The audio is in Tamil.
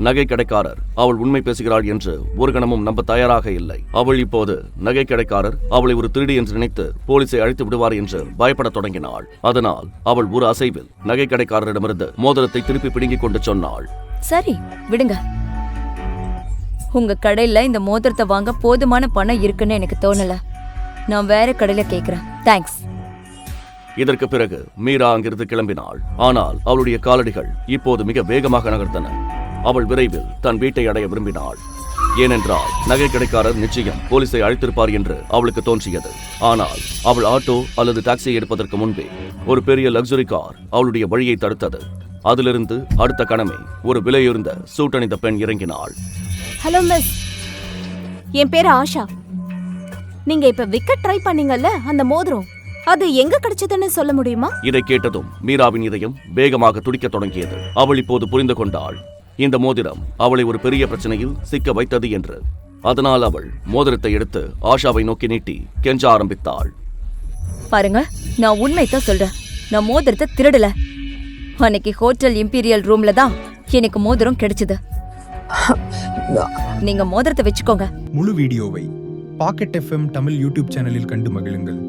நகை கடைக்காரர் அவள் உண்மை பேசுகிறாள் என்று ஒரு கணமும் நம்ப தயாராக இல்லை. அவள் இப்போது நகை கடைக்காரர் அவளை ஒரு திருடி என்று நினைத்து போலீசை அழைத்து விடுவார் என்று பயப்படத் தொடங்கினாள். அதனால் அவள் ஒரு அசைவில் நகை கடைக்காரரிடமிருந்து மோதிரத்தை திருப்பி பிடுங்கிக் கொண்டு சொன்னாள், சரி விடுங்க, உங்க கடையில இந்த மோதிரத்தை வாங்க போதுமான பணம் இருக்குன்னு எனக்கு தோணல. நான் வேற கடையில கேக்குறேன். தேங்க்ஸ். இதற்கு பிறகு மீரா அங்கிருந்து கிளம்பினாள். ஆனால் அவளுடைய காலடிகள் இப்போது மிக வேகமாக நகர்ந்தன. அவள் விரைவில் தன் வீட்டை அடைய விரும்பினாள். ஏனென்றால் நகை கடைக்காரர் நிச்சயம் போலீஸை அழைத்திருப்பார் என்று அவளுக்கு தோன்றியது. ஆனால் அவள் ஆட்டோ அல்லது டாக்ஸியை எடுப்பதற்கு முன்பே ஒரு பெரிய லக்ஸுரி கார் அவளுடைய வழியை தடுத்தது. அதிலிருந்து அடுத்த கணமே ஒரு விலையுயர்ந்த சூட் அணிந்த பெண் இறங்கினாள். ஹலோ மிஸ், என் பேரு ஆஷா. நீங்க இப்ப விக்க ட்ரை பண்ணீங்கல்ல, அந்த மோதிரம் அது எங்க கிடைச்சதுன்னு சொல்ல முடியுமா? இதை கேட்டதும் மீராவின் இதயம் வேகமாக துடிக்கத் தொடங்கியது. அவள் இப்போது புரிந்து கொண்டாள், இந்த மோதிரம் அவளை ஒரு பெரிய பிரச்சனையில் சிக்க வைத்தது என்று. அதனால் அவள் மோதிரத்தை எடுத்து ஆஷாவை நோக்கி நீட்டி கெஞ்ச ஆரம்பித்தாள். பாருங்க, நான் உண்மைதான் சொல்றேன். நான் மோதிரத்தை திருடல. அன்னைக்கு ஹோட்டல் இம்பீரியல் ரூம்ல தான் எனக்கு மோதிரம் கிடைச்சது. நீங்க மோதிரத்தை வச்சுக்கோங்க. முழு வீடியோவை பாக்கெட் FM தமிழ் யூடியூப் சேனலில் கண்டு மகிழுங்கள்.